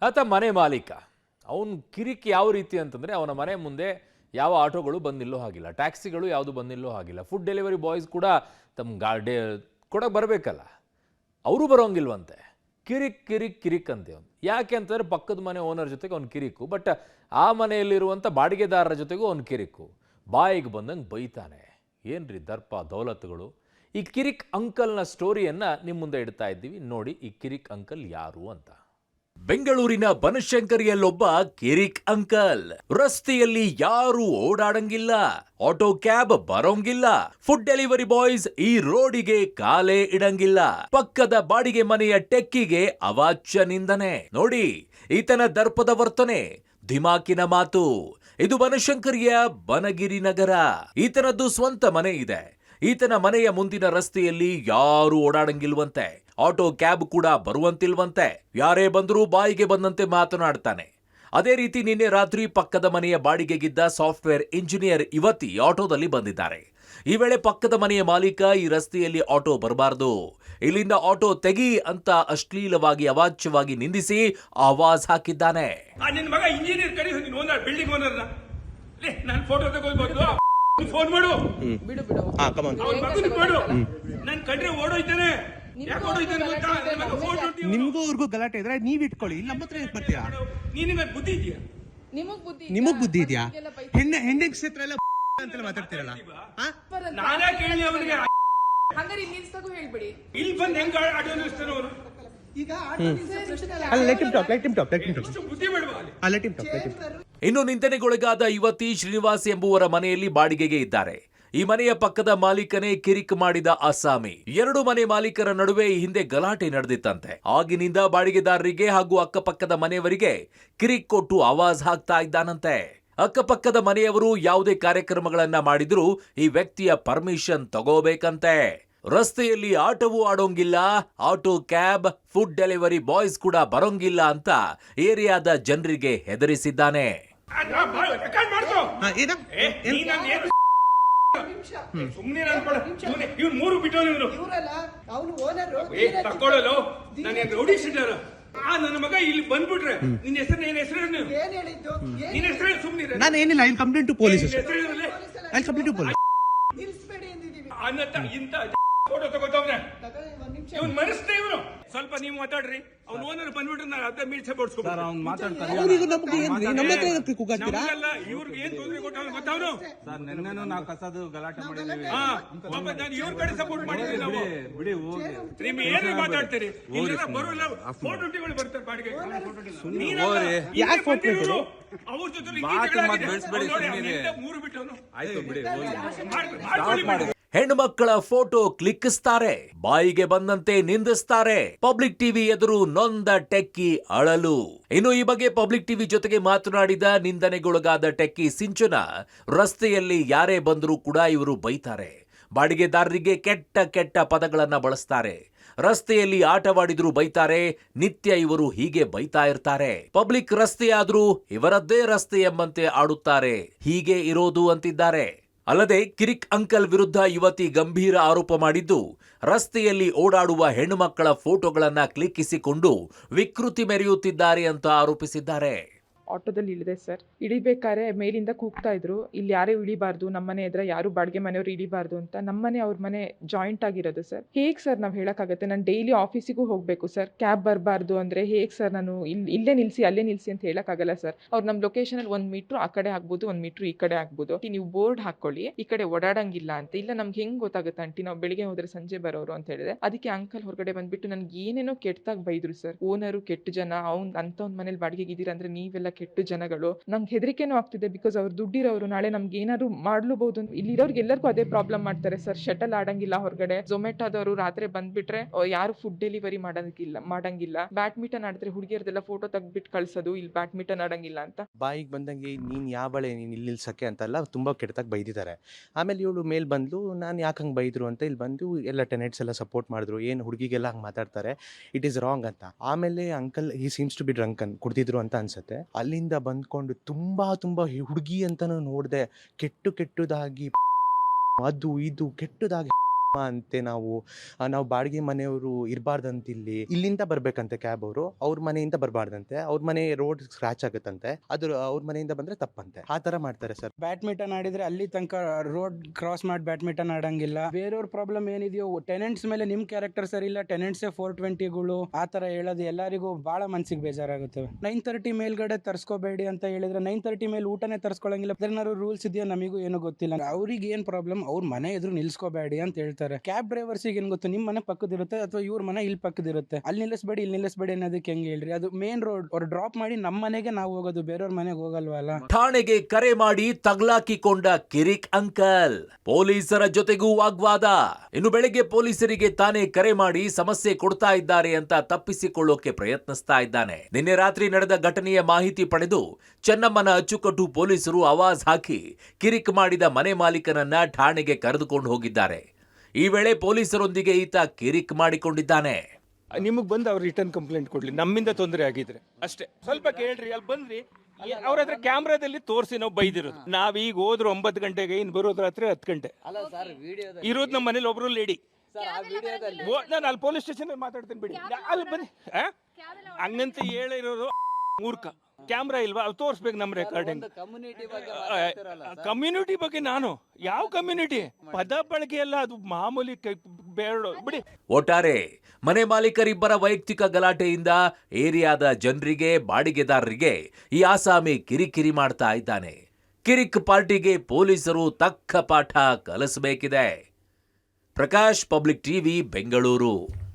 ಆತ ಮನೆ ಮಾಲೀಕ. ಅವನು ಕಿರಿಕ್ ಯಾವ ರೀತಿ ಅಂತಂದರೆ, ಅವನ ಮನೆ ಮುಂದೆ ಯಾವ ಆಟೋಗಳು ಬಂದು ನಿಲ್ಲೋ ಹಾಗಿಲ್ಲ, ಟ್ಯಾಕ್ಸಿಗಳು ಯಾವುದು ಬಂದು ನಿಲ್ಲೋ ಹಾಗಿಲ್ಲ, ಫುಡ್ ಡೆಲಿವರಿ ಬಾಯ್ಸ್ ಕೂಡ ತಮ್ಮ ಗಾಡಿ ಕೊಡೋಕೆ ಬರಬೇಕಲ್ಲ, ಅವರು ಬರೋಂಗಿಲ್ವಂತೆ. ಕಿರಿಕ್ ಕಿರಿಕ್ ಕಿರಿಕ್ ಅಂತೆ ಅವನು. ಯಾಕೆ ಅಂತಂದರೆ ಪಕ್ಕದ ಮನೆ ಓನರ್ ಜೊತೆಗೆ ಅವ್ನು ಕಿರಿಕು, ಬಟ್ ಆ ಮನೆಯಲ್ಲಿರುವಂಥ ಬಾಡಿಗೆದಾರರ ಜೊತೆಗೂ ಅವ್ನು ಕಿರಿಕು. ಬಾಯಿಗೆ ಬಂದಂಗೆ ಬೈತಾನೆ. ಏನ್ರಿ ದರ್ಪ ದೌಲತ್ಗಳು. ಈ ಕಿರಿಕ್ ಅಂಕಲ್ನ ಸ್ಟೋರಿಯನ್ನು ನಿಮ್ಮ ಮುಂದೆ ಇಡ್ತಾ ಇದ್ದೀವಿ, ನೋಡಿ ಈ ಕಿರಿಕ್ ಅಂಕಲ್ ಯಾರು ಅಂತ. ಬೆಂಗಳೂರಿನ ಬನಶಂಕರಿಯಲ್ಲೊಬ್ಬ ಕಿರಿಕ್ ಅಂಕಲ್. ರಸ್ತೆಯಲ್ಲಿ ಯಾರು ಓಡಾಡಂಗಿಲ್ಲ, ಆಟೋ ಕ್ಯಾಬ್ ಬರೋಂಗಿಲ್ಲ, ಫುಡ್ ಡೆಲಿವರಿ ಬಾಯ್ಸ್ ಈ ರೋಡಿಗೆ ಕಾಲೇ ಇಡಂಗಿಲ್ಲ, ಪಕ್ಕದ ಬಾಡಿಗೆ ಮನೆಯ ಟೆಕ್ಕಿಗೆ ಅವಾಚ್ಯ ನಿಂದನೆ. ನೋಡಿ ಈತನ ದರ್ಪದ ವರ್ತನೆ, ಧಿಮಾಕಿನ ಮಾತು. ಇದು ಬನಶಂಕರಿಯ ಬನಗಿರಿ ನಗರ. ಈತನದ್ದು ಸ್ವಂತ ಮನೆ ಇದೆ. ಈತನ ಮನೆಯ ಮುಂದಿನ ರಸ್ತೆಯಲ್ಲಿ ಯಾರು ಓಡಾಡಂಗಿಲ್ವಂತೆ, ಆಟೋ ಕ್ಯಾಬ್ ಕೂಡ ಬರುವಂತಿಲ್ವಂತೆ. ಯಾರೇ ಬಂದರೂ ಬಾಯಿಗೆ ಬಂದಂತೆ ಮಾತನಾಡ್ತಾನೆ. ಅದೇ ರೀತಿ ನಿನ್ನೆ ರಾತ್ರಿ ಪಕ್ಕದ ಮನೆಯ ಬಾಡಿಗೆಗಿದ್ದ ಸಾಫ್ಟ್ವೇರ್ ಇಂಜಿನಿಯರ್ ಯುವತಿ ಆಟೋದಲ್ಲಿ ಬಂದಿದ್ದಾರೆ. ಈ ವೇಳೆ ಪಕ್ಕದ ಮನೆಯ ಮಾಲೀಕ ಈ ರಸ್ತೆಯಲ್ಲಿ ಆಟೋ ಬರಬಾರದು, ಇಲ್ಲಿಂದ ಆಟೋ ತೆಗಿ ಅಂತ ಅಶ್ಲೀಲವಾಗಿ ಅವಾಚ್ಯವಾಗಿ ನಿಂದಿಸಿ ಆವಾಜ್ ಹಾಕಿದ್ದಾನೆ. ಫೋನ್ ಮಾಡು, ನನ್ ಕಂಡ್ರೆ ಓಡೋಯ್ತಾನೆ. ನಿಮ್ಗೂ ಅವ್ರಿಗೂ ಗಲಾಟೆ ಇದ್ರೆ ನೀವ್ ಇಟ್ಕೊಳ್ಳಿ, ನಮ್ಮ ಹತ್ರ ಬರ್ತೀರಾ? ನಿನಗೆ ಬುದ್ಧಿ ಇದೆಯಾ? ನಿಮಗ್ ಬುದ್ಧಿ ಇದೆಯಾ? ಹೆಣ್ಣಿನ ಕ್ಷೇತ್ರ ಎಲ್ಲ ಅಂತೆಲ್ಲ ಮಾತಾಡ್ತಿರಲ್ಲ. ನಾನೇ ಕೇಳಿ ಅವನಿಗೆ ಹಂಗಾರೆ ನಿಲ್ಸಕ್ಕೂ ಹೇಳ್ಬಿಡಿ. ಇಲ್ಲಿ ಬಂದು ಹೆಂಗ ಆಟೋ ನಿಲ್ಲಿಸ್ತಾನೆ ಅವನು? ಈಗ ಬುದ್ಧಿ ಬೇಡವಾ? ಇನ್ನು ನಿಂದನೆಗೊಳಗಾದ ಯುವತಿ ಶ್ರೀನಿವಾಸ್ ಎಂಬುವರ ಮನೆಯಲ್ಲಿ ಬಾಡಿಗೆಗೆ ಇದ್ದಾರೆ. ಈ ಮನೆಯ ಪಕ್ಕದ ಮಾಲೀಕನೇ ಕಿರಿಕ್ ಮಾಡಿದ ಅಸ್ಸಾಮಿ. ಎರಡು ಮನೆ ಮಾಲೀಕರ ನಡುವೆ ಈ ಹಿಂದೆ ಗಲಾಟೆ ನಡೆದಿತ್ತಂತೆ. ಆಗಿನಿಂದ ಬಾಡಿಗೆದಾರರಿಗೆ ಹಾಗೂ ಅಕ್ಕಪಕ್ಕದ ಮನೆಯವರಿಗೆ ಕಿರಿಕ್ ಕೊಟ್ಟು ಆವಾಜ್ ಹಾಕ್ತಾ ಇದ್ದಾನಂತೆ. ಅಕ್ಕಪಕ್ಕದ ಮನೆಯವರು ಯಾವುದೇ ಕಾರ್ಯಕ್ರಮಗಳನ್ನ ಮಾಡಿದ್ರೂ ಈ ವ್ಯಕ್ತಿಯ ಪರ್ಮಿಷನ್ ತಗೋಬೇಕಂತೆ. ರಸ್ತೆಯಲ್ಲಿ ಆಟವೂ ಆಡೋಂಗಿಲ್ಲ, auto cab food delivery boys ಕೂಡ ಬರೋಂಗಿಲ್ಲ ಅಂತ ಏರಿಯಾದ ಜನರಿಗೆ ಹೆದರಿಸಿದ್ದಾನೆ. ಇವ್ನು ಮೂರು ಬಿಟ್ಟು ತಕ್ಕೊಳ್ಳಲು ನನ್ನ ಮಗ ಇಲ್ಲಿ ಬಂದ್ಬಿಟ್ರೆ ನಿನ್ನ ಹೆಸರು ಏನ್ ಹೆಸರು? ನಿನ್ನ ಹೆಸರು ಸುಮ್ಮನೆ ನಾನು ಏನಿಲ್ಲ, I complaint to police. I complaint to police. ಇಂತ ಫೋಟೋ ತಗೋತವ್ರೆ ಇವ್ನು ಮನಸ್ಸೇ. ಇವನು ಸ್ವಲ್ಪ ನೀವು ಮಾತಾಡ್ರಿ. ಅವ್ನು ಓನರ್ ಬಂದ್ಬಿಟ್ರೆ ನಾನು ಅರ್ಧ ಮೀಲ್ಸೆ ಬಡ್ಸ್ಕೊಡ್ತಾರೆ. ಇವ್ರಿಗೆ ಏನ್ ತೊಂದರೆ ಕೊಟ್ಟವನು ಗೊತ್ತವನು? ಇವ್ರ ಕಡೆ ಸಪೋರ್ಟ್ ಮಾಡಿದ್ವಿ ನಾವು. ನಿಮ್ ಏನೇ ಮಾತಾಡ್ತೀರಿ, ಬರೋಲ್ಲ. ಫೋಟೋ ಡ್ಯೂಟಿಗಳು ಬರ್ತಾರೆ ಬಾಡಿಗೆ. ಅವ್ರ ಜೊತೆ ಮೂರು ಬಿಟ್ಟವನು. ಹೆಣ್ಣುಮಕ್ಕಳ ಫೋಟೋ ಕ್ಲಿಕ್ಕಿಸ್ತಾರೆ, ಬಾಯಿಗೆ ಬಂದಂತೆ ನಿಂದಿಸ್ತಾರೆ. ಪಬ್ಲಿಕ್ ಟಿವಿ ಎದುರು ನೊಂದ ಟೆಕ್ಕಿ ಅಳಲು. ಇನ್ನು ಈ ಬಗ್ಗೆ ಪಬ್ಲಿಕ್ ಟಿವಿ ಜೊತೆಗೆ ಮಾತನಾಡಿದ ನಿಂದನೆಗೊಳಗಾದ ಟೆಕ್ಕಿ ಸಿಂಚನ, ರಸ್ತೆಯಲ್ಲಿ ಯಾರೇ ಬಂದರೂ ಕೂಡ ಇವರು ಬೈತಾರೆ. ಬಾಡಿಗೆದಾರರಿಗೆ ಕೆಟ್ಟ ಕೆಟ್ಟ ಪದಗಳನ್ನ ಬಳಸ್ತಾರೆ. ರಸ್ತೆಯಲ್ಲಿ ಆಟವಾಡಿದ್ರು ಬೈತಾರೆ. ನಿತ್ಯ ಇವರು ಹೀಗೆ ಬೈತಾ ಇರ್ತಾರೆ. ಪಬ್ಲಿಕ್ ರಸ್ತೆಯಾದ್ರೂ ಇವರದ್ದೇ ರಸ್ತೆ ಎಂಬಂತೆ ಆಡುತ್ತಾರೆ. ಹೀಗೆ ಇರೋದು ಅಂತಿದ್ದಾರೆ. ಅಲ್ಲದೆ ಕಿರಿಕ್ ಅಂಕಲ್ ವಿರುದ್ಧ ಯುವತಿ ಗಂಭೀರ ಆರೋಪ ಮಾಡಿದ್ದು, ರಸ್ತೆಯಲ್ಲಿ ಓಡಾಡುವ ಹೆಣ್ಣುಮಕ್ಕಳ ಫೋಟೋಗಳನ್ನ ಕ್ಲಿಕ್ಕಿಸಿಕೊಂಡು ವಿಕೃತಿ ಮೆರೆಯುತ್ತಿದ್ದಾರೆ ಅಂತ ಆರೋಪಿಸಿದ್ದಾರೆ. ಆಟೋದಲ್ಲಿ ಇಳಿದೆ ಸರ್. ಇಳಿಬೇಕಾದ್ರೆ ಮೇಲಿಂದ ಕೂಗ್ತಾ ಇದ್ರು, ಇಲ್ಲಿ ಯಾರೇ ಇಳಿಬಾರ್ದು, ನಮ್ಮನೆ ಎದುರ ಯಾರು ಬಾಡಿಗೆ ಮನೆಯವರು ಇಳಿಬಾರ್ದು ಅಂತ. ನಮ್ಮನೆ ಅವ್ರ ಮನೆ ಜಾಯಿಂಟ್ ಆಗಿರೋದು ಸರ್. ಹೇಗ್ ಸರ್ ನಾವು ಹೇಳಕ್ಕಾಗತ್ತೆ? ನಾನು ಡೈಲಿ ಆಫೀಸಿಗೂ ಹೋಗ್ಬೇಕು ಸರ್. ಕ್ಯಾಬ್ ಬರಬಾರ್ದು ಅಂದ್ರೆ ಹೇಗ್ ಸರ್? ನಾನು ಇಲ್ಲೇ ನಿಲ್ಸಿ ಅಲ್ಲೇ ನಿಲ್ಸಿ ಅಂತ ಹೇಳಕ್ಕಾಗಲ್ಲ ಸರ್. ಅವ್ರು ನಮ್ಮ ಲೊಕೇಶನ್ ಅಲ್ಲಿ 1 ಮೀಟರ್ ಆ ಕಡೆ ಆಗ್ಬೋದು, 1 ಮೀಟರ್ ಈ ಕಡೆ ಆಗ್ಬೋದು. ನೀವು ಬೋರ್ಡ್ ಹಾಕೊಳ್ಳಿ, ಈ ಕಡೆ ಓಡಾಡಂಗಿಲ್ಲ ಅಂತ. ಇಲ್ಲ ನಮ್ಗೆ ಹೆಂಗ್ ಗೊತ್ತಾಗುತ್ತೆ ಆಂಟಿ, ನಾವು ಬೆಳಿಗ್ಗೆ ಹೋದ್ರೆ ಸಂಜೆ ಬರೋರು ಅಂತ ಹೇಳಿದೆ. ಅದಕ್ಕೆ ಅಂಕಲ್ ಹೊರಗಡೆ ಬಂದ್ಬಿಟ್ಟು ನನ್ಗೆ ಏನೇನೋ ಕೆಟ್ಟದಾಗ ಬೈದ್ರು ಸರ್. ಓನರು ಕೆಟ್ಟ ಜನ, ಅಂತ ಒಂದ್ ಮನೇಲಿ ಬಾಡಿಗೆ ಇದ್ದೀರಾ ಅಂದ್ರೆ ನೀವೆಲ್ಲ ಕೆಟ್ಟು ಜನಗಳು. ನಂಗೆ ಹೆದರಿಕೆನೂ ಆಗ್ತಿದೆ, ಬಿಕಾಸ್ ಅವ್ರು ದುಡ್ಡಿರೋರು, ನಾಳೆ ನಮ್ಗೆ ಏನಾದ್ರು ಮಾಡ್ಲೂಬಹುದು. ಇಲ್ಲಿರೋರ್ಗೆ ಎಲ್ಲರಿಗೂ ಅದೇ ಪ್ರಾಬ್ಲಮ್ ಮಾಡ್ತಾರೆ ಸರ್. ಶಟಲ್ ಆಡಂಗಿಲ್ಲ ಹೊರಗಡೆ. ಝೊಮ್ಯಾಟೋದವರು ರಾತ್ರಿ ಬಂದ್ಬಿಟ್ರೆ ಯಾರು ಫುಡ್ ಡೆಲಿವರಿ ಮಾಡಂಗಿಲ್ಲ. ಬ್ಯಾಡ್ಮಿಂಟನ್ ಆಡಿದ್ರೆ ಹುಡುಗಿಯರ್ದೆಲ್ಲ ಫೋಟೋ ತೆಗ್ದ್ಬಿಟ್ಟು ಕಳ್ಸೋದು, ಇಲ್ಲಿ ಬ್ಯಾಡ್ಮಿಂಟನ್ ಆಡಂಗಿಲ್ಲ ಅಂತ. ಬಾಯಿಗೆ ಬಂದಂಗೆ ನೀನ್ ಯಾವಳೆ, ನೀನ್ ಇಲ್ಲಿ ನಿಲ್ಸಕ್ಕೆ ಅಂತೆಲ್ಲ ತುಂಬಾ ಕೆಟ್ಟದಾಗ ಬೈದಿದ್ದಾರೆ. ಆಮೇಲೆ ಇವಳು ಮೇಲ್ ಬಂದ್ಲು, ನಾನು ಯಾಕೆ ಹಂಗೆ ಬೈದ್ರು ಅಂತ ಇಲ್ಲಿ ಬಂದು ಎಲ್ಲ ಟೆನೆಟ್ಸ್ ಎಲ್ಲ ಸಪೋರ್ಟ್ ಮಾಡಿದ್ರು. ಏನು ಹುಡುಗಿಗೆಲ್ಲ ಹಂಗೆ ಮಾತಾಡ್ತಾರೆ, ಇಟ್ ಈಸ್ ರಾಂಗ್ ಅಂತ. ಆಮೇಲೆ uncle he seems to be drunken, ಕುಡ್ದಿದ್ರು ಅಂತ ಅನ್ಸುತ್ತೆ. ಅಲ್ಲಿಂದ ಬಂದ್ಕೊಂಡು ತುಂಬಾ ಹುಡುಗಿ ಅಂತಾನು ನೋಡ್ದೆ ಕೆಟ್ಟದಾಗಿ ಅದು ಇದು ಕೆಟ್ಟದಾಗಿ ಅಂತೆ ನಾವು ಬಾಡಿಗೆ ಮನೆಯವರು ಇರಬಾರ್ದಂತ ಇಲ್ಲಿಂದ ಬರ್ಬೇಕಂತೆ ಕ್ಯಾಬ್ ಅವರು ಅವ್ರ ಮನೆಯಿಂದ ಬರಬಾರ್ದಂತೆ, ಅವ್ರ ಮನೆ ರೋಡ್ ಸ್ಕ್ರಾಚ್ ಆಗುತ್ತಂತೆ, ಅದು ಅವ್ರ ಮನೆಯಿಂದ ಬಂದ್ರೆ ತಪ್ಪಂತೆ, ಆ ತರ ಮಾಡ್ತಾರೆ ಸರ್. ಬ್ಯಾಡ್ಮಿಂಟನ್ ಆಡಿದ್ರೆ ಅಲ್ಲಿ ತನಕ ರೋಡ್ ಕ್ರಾಸ್ ಮಾಡಿ ಬ್ಯಾಡ್ಮಿಂಟನ್ ಆಡಂಗಿಲ್ಲ. ಬೇರೆಯವ್ರ ಪ್ರಾಬ್ಲಮ್ ಏನಿದೆಯೋ ಟೆನೆಂಟ್ಸ್ ಮೇಲೆ ನಿಮ್ ಕ್ಯಾರೆಕ್ಟರ್ ಸರಿ ಇಲ್ಲ, ಟೆನೆಂಟ್ಸೇ 420ಗಳು ಆ ತರ ಹೇಳೋದು ಎಲ್ಲರಿಗೂ ಬಹಳ ಮನ್ಸಿಗೆ ಬೇಜಾರಾಗುತ್ತೆ. 9:30 ಮೇಲ್ಗಡೆ ತರ್ಸ್ಕೋಬೇಡಿ ಅಂತ ಹೇಳಿದ್ರೆ 9:30 ಮೇಲೆ ಊಟನೇ ತರ್ಸ್ಕೊಳಂಗಿಲ್ಲ. ಏನಾದ್ರು ರೂಲ್ಸ್ ಇದೆಯಾ ನಮಗೂ ಏನೂ ಗೊತ್ತಿಲ್ಲ. ಅವ್ರಿಗೆ ಏನ್ ಪ್ರಾಬ್ಲಮ್, ಅವ್ರ ಮನೆ ಎದುರು ನಿಲ್ಸ್ಕೋಬೇಡಿ ಅಂತ ಹೇಳ್ತಾರೆ. ಕ್ಯಾಬ್ ಡ್ರೈವರ್ಸಿಗೆ ಏನ್ ಗೊತ್ತು, ನಿಮ್ ಮನೆ ಪಕ್ಕದಿರುತ್ತೆ ಅಥವಾ ಇವ್ರ ಮನೆ ಇಲ್ಲಿ ಪಕ್ಕದಿರುತ್ತೆ, ಅಲ್ಲಿ ನಿಲ್ಲಿಸ್ಬೇಡಿ ಇಲ್ಲಿ ನಿಲ್ಲಿಸ್ಬೇಡಿ ಅನ್ನೋದಕ್ಕೆ ಹೆಂಗ್ ಹೇಳ್ರಿ? ಅದು ಮೇನ್ ರೋಡ್, ಅವ್ರು ಡ್ರಾಪ್ ಮಾಡಿ ನಮ್ಮ ಮನೆಗೆ ನಾವು ಹೋಗೋದು, ಬೇರೆಯವ್ರ ಮನೆಗೆ ಹೋಗಲ್ವಲ್ಲ. ಠಾಣೆಗೆ ಕರೆ ಮಾಡಿ ತಗ್ಲಾಕಿಕೊಂಡ ಕಿರಿಕ್ ಅಂಕಲ್, ಪೊಲೀಸರ ಜೊತೆಗೂ ವಾಗ್ವಾದ. ಇನ್ನು ಬೆಳಗ್ಗೆ ಪೊಲೀಸರಿಗೆ ತಾನೇ ಕರೆ ಮಾಡಿ ಸಮಸ್ಯೆ ಕೊಡ್ತಾ ಇದ್ದಾರೆ ಅಂತ ತಪ್ಪಿಸಿಕೊಳ್ಳೋಕೆ ಪ್ರಯತ್ನಿಸ್ತಾ ಇದ್ದಾನೆ. ನಿನ್ನೆ ರಾತ್ರಿ ನಡೆದ ಘಟನೆಯ ಮಾಹಿತಿ ಪಡೆದು ಚೆನ್ನಮ್ಮನ ಅಚ್ಚುಕಟ್ಟು ಪೊಲೀಸರು ಆವಾಜ್ ಹಾಕಿ ಕಿರಿಕ್ ಮಾಡಿದ ಮನೆ ಮಾಲೀಕನನ್ನ ಠಾಣೆಗೆ ಕರೆದುಕೊಂಡು ಹೋಗಿದ್ದಾರೆ. ಈ ವೇಳೆ ಪೊಲೀಸರೊಂದಿಗೆ ಈತ ಕಿರಿಕ್ ಮಾಡಿಕೊಂಡಿದ್ದಾನೆ. ನಿಮಗೆ ಬಂದು ಅವ್ರು ರಿಟರ್ನ್ ಕಂಪ್ಲೇಂಟ್ ಕೊಡ್ಲಿ, ನಮ್ಮಿಂದ ತೊಂದರೆ ಆಗಿದ್ರೆ ಅಷ್ಟೇ. ಸ್ವಲ್ಪ ಕೇಳ್ರಿ, ಅಲ್ಲಿ ಬಂದ್ರಿ ಅವ್ರ ಹತ್ರ ಕ್ಯಾಮ್ರಾದಲ್ಲಿ ತೋರಿಸಿ ನಾವು ಬೈದಿರೋದು. ನಾವೀಗ ಹೋದ್ರು 9 ಗಂಟೆಗೆ, ಇನ್ನು ಬರೋದು ರಾತ್ರಿ 10 ಗಂಟೆ. ಇರೋದು ನಮ್ಮ ಮನೇಲಿ ಒಬ್ರು ಲೇಡಿ. ನಾನು ಅಲ್ಲಿ ಪೊಲೀಸ್ ಸ್ಟೇಷನ್ ಮಾತಾಡ್ತೀನಿ ಬಿಡಿ, ಅಲ್ಲಿ ಬನ್ನಿ. ಹಂಗಂತ ಹೇಳಿರೋದು ಮೂರ್ಖ. ಕ್ಯಾಮ್ರಾ ಇಲ್ವಾ, ಅದು ತೋರಿಸ್ಬೇಕು ನಮ್ಮ ರೆಕಾರ್ಡಿಂಗ್. ಕಮ್ಯುನಿಟಿ ಬಗ್ಗೆ ನಾನು ಯಾವ ಕಮ್ಯುನಿಟಿ ಪದ ಬಳಕೆ ಎಲ್ಲ ಅದು ಮಾಮೂಲಿ ಬೇಡ ಬಿಡಿ. ಒಟ್ಟಾರೆ ಮನೆ ಮಾಲೀಕರಿಬ್ಬರ ವೈಯಕ್ತಿಕ ಗಲಾಟೆಯಿಂದ ಏರಿಯಾದ ಜನರಿಗೆ, ಬಾಡಿಗೆದಾರರಿಗೆ ಈ ಆಸಾಮಿ ಕಿರಿಕಿರಿ ಮಾಡ್ತಾ ಇದ್ದಾನೆ. ಕಿರಿಕ್ ಪಾರ್ಟಿಗೆ ಪೊಲೀಸರು ತಕ್ಕ ಪಾಠ ಕಲಿಸಬೇಕಿದೆ. Prakash, public TV, Bengaluru.